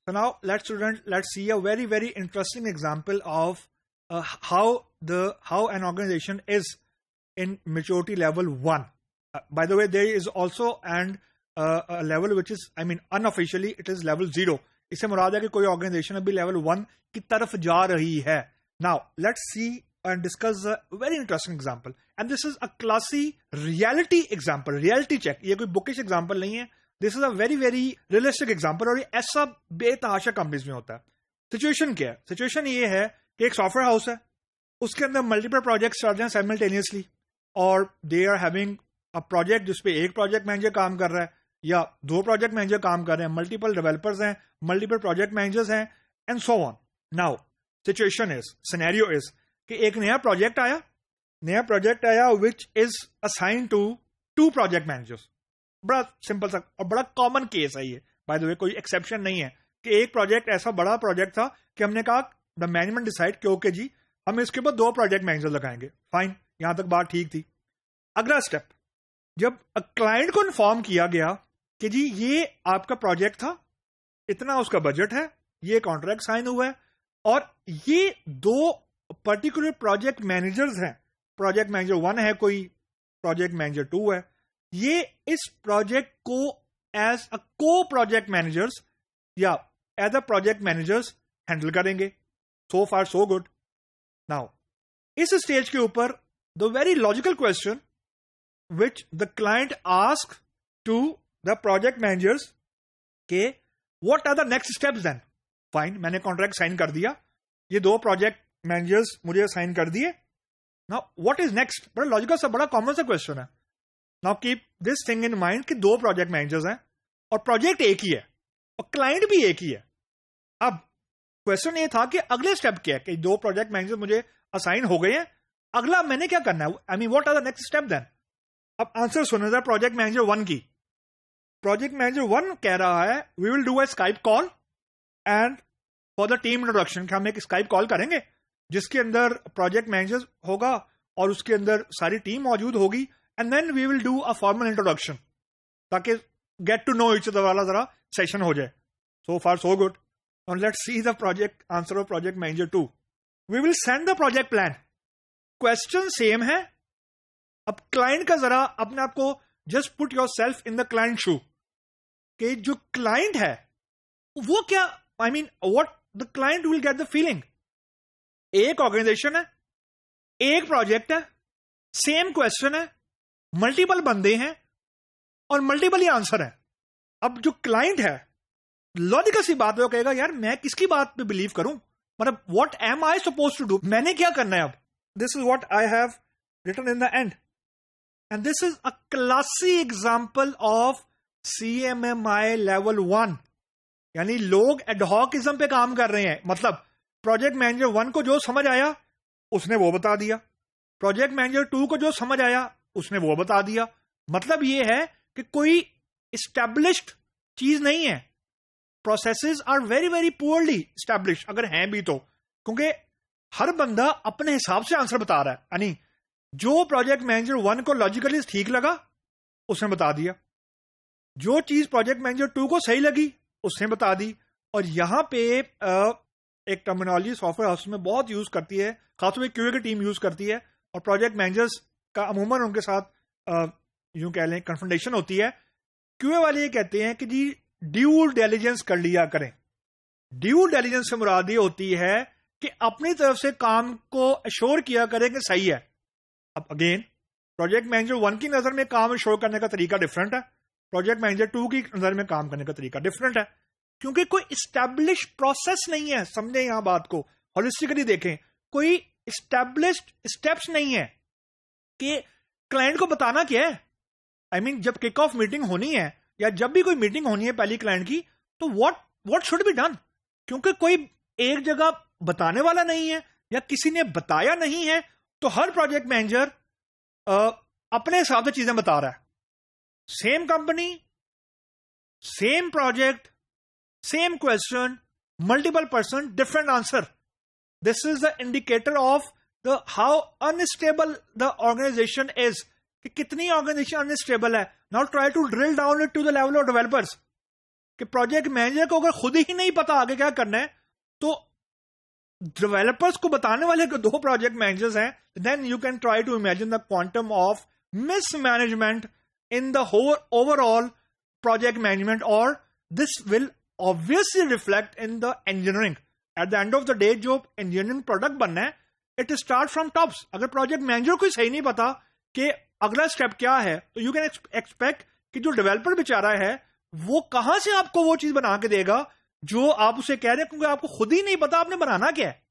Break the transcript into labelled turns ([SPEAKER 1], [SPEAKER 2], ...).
[SPEAKER 1] So now let's see a very, very interesting example of how an organization is in maturity level 1. By the way, there is also a level which is, unofficially it is level 0. इससे मुराद है कि कोई organisation अभी level 1 की तरफ जा रही है. Now let's see and discuss a very interesting example, and this is a classy reality example, reality check. ये कोई bookish example नहीं है. This is a very, very realistic example, और ये ऐसा बेतहाशा कंपनीज में होता है. सिचुएशन क्या है? सिचुएशन ये है कि एक सॉफ्टवेयर हाउस है, उसके अंदर मल्टीपल प्रोजेक्ट्स चल रहे हैं साइमल्टेनियसली, और they are having a project जिसपे एक प्रोजेक्ट मैनेजर काम कर रहा है या 2 प्रोजेक्ट मैनेजर काम कर रहे हैं, मल्टीपल डेवलपर्स हैं, मल्टीपल प्रोजेक्ट मैनेजर्स हैं, and so on. Now scenario is कि एक नया प्रोजेक्ट आया which is assign to 2 project managers. बड़ा सिंपल सा और बड़ा कॉमन केस है ये, बाय द वे, कोई एक्सेप्शन नहीं है कि एक प्रोजेक्ट ऐसा बड़ा प्रोजेक्ट था कि हमने कहा द मैनेजमेंट डिसाइड कि ओके जी हम इसके ऊपर 2 प्रोजेक्ट मैनेजर लगाएंगे. फाइन, यहां तक बात ठीक थी. अगला स्टेप, जब क्लाइंट को इन्फॉर्म किया गया कि जी ये आपका प्रोजेक्ट था, इतना उसका बजट है, ये कॉन्ट्रैक्ट साइन हुआ है, और ये 2 पर्टिकुलर प्रोजेक्ट मैनेजर्स हैं, प्रोजेक्ट मैनेजर 1 है कोई, प्रोजेक्ट मैनेजर 2 है, ये इस प्रोजेक्ट को एज अ को प्रोजेक्ट मैनेजर्स या as a project managers handle करेंगे. So far so good. Now इस स्टेज के ऊपर the very logical question which the client ask to the project managers के what are the next steps then. Fine, मैंने contract sign कर दिया, ये 2 project managers मुझे साइन कर दिए. Now what is next? बड़ा लॉजिकल सा, बड़ा कॉमन सा क्वेश्चन है. Now keep this thing in mind कि 2 प्रोजेक्ट मैनेजर्स हैं और प्रोजेक्ट एक ही है और क्लाइंट भी एक ही है. अब क्वेश्चन ये था कि अगले स्टेप क्या है कि 2 प्रोजेक्ट मैनेजर मुझे असाइन हो गए हैं, अगला मैंने क्या करना है, what are the next step then. अब आंसर सुनो जरा प्रोजेक्ट मैनेजर 1 की. प्रोजेक्ट मैनेजर 1 कह रहा है we will do a Skype call and for the team introduction. हम एक स्काइप कॉल करेंगे जिसके अंदर प्रोजेक्ट मैनेजर होगा और उसके अंदर सारी टीम मौजूद होगी, and then we will do a formal introduction ताकि get to know each other वाला जरा सेशन हो जाए. So far so good. Now let's see the project answer of project manager 2. We will send the project plan. Question same है. अब client का जरा अपने आप को just put yourself in the client shoe कि जो क्लाइंट है वो क्या, what the client will get the feeling. एक ऑर्गेनाइजेशन है, एक प्रोजेक्ट है, सेम क्वेश्चन है, मल्टीपल बंदे हैं और मल्टीपल ही आंसर है. अब जो क्लाइंट है लॉजिकल सी बात है, वो कहेगा यार मैं किसकी बात पे बिलीव करूं, मतलब what am I suppose to do, मैंने क्या करना है. अब this is what I have written in the end, and this is a classic example of CMMI level 1. यानी लोग एडहॉकिज्म पे काम कर रहे हैं. मतलब प्रोजेक्ट मैनेजर 1 को जो समझ आया उसने वो बता दिया, प्रोजेक्ट मैनेजर 2 को जो समझ आया उसने वो बता दिया. मतलब ये है कि कोई एस्टैब्लिश्ड चीज नहीं है. Processes are very, very poorly establish, अगर हैं भी तो, क्योंकि हर बंदा अपने हिसाब से आंसर बता रहा है. यानी जो प्रोजेक्ट मैनेजर 1 को लॉजिकली ठीक लगा उसने बता दिया, जो चीज प्रोजेक्ट मैनेजर 2 को सही लगी उसने बता दी. और यहां पे एक टर्मिनोलॉजी सॉफ्टवेयर हाउस में बहुत यूज करती है, खासतौर पर क्यूए की टीम यूज करती है, और प्रोजेक्ट मैनेजर्स का अमूमन उनके साथ यूं कह लें कन्फ्रंटेशन होती है. क्यूए वाले ये कहते हैं कि जी ड्यू डिलिजेंस कर लिया करें. ड्यू डिलिजेंस से मुराद ये होती है कि अपनी तरफ से काम को अश्योर किया करें कि सही है. अब अगेन प्रोजेक्ट मैनेजर 1 की नजर में काम अश्योर करने का तरीका डिफरेंट है, प्रोजेक्ट मैनेजर 2 की नजर में काम करने का तरीका डिफरेंट है, क्योंकि कोई इस्टेब्लिश प्रोसेस नहीं है. समझे यहां बात को, होलिस्टिकली देखें, कोई इस्टेब्लिश्ड स्टेप्स नहीं है कि क्लाइंट को बताना क्या है. जब किक ऑफ मीटिंग होनी है या जब भी कोई मीटिंग होनी है पहली क्लाइंट की, तो व्हाट शुड बी डन, क्योंकि कोई एक जगह बताने वाला नहीं है या किसी ने बताया नहीं है, तो हर प्रोजेक्ट मैनेजर अपने हिसाब से चीजें बता रहा है. Same company, same project, same question, multiple person, different answer. This is the indicator of the how unstable the organisation is, कि कितनी ऑर्गेनाइजेशन अनस्टेबल है. Now try to drill down it to the level of developers. कि project manager को अगर खुद ही नहीं पता आगे क्या करना है, तो डेवलपर्स को बताने वाले को 2 प्रोजेक्ट मैनेजर्स हैं, then you can try to imagine the quantum of mismanagement in the whole overall project management, or this will obviously reflect in the engineering. At the end of the day जो engineering product बनना है, it start from tops. अगर project manager को सही नहीं पता कि अगला step क्या है, तो you can expect कि जो developer बेचारा है वो कहां से आपको वो चीज बना के देगा जो आप उसे कह रहे हैं, क्योंकि आपको खुद ही नहीं पता आपने बनाना क्या है.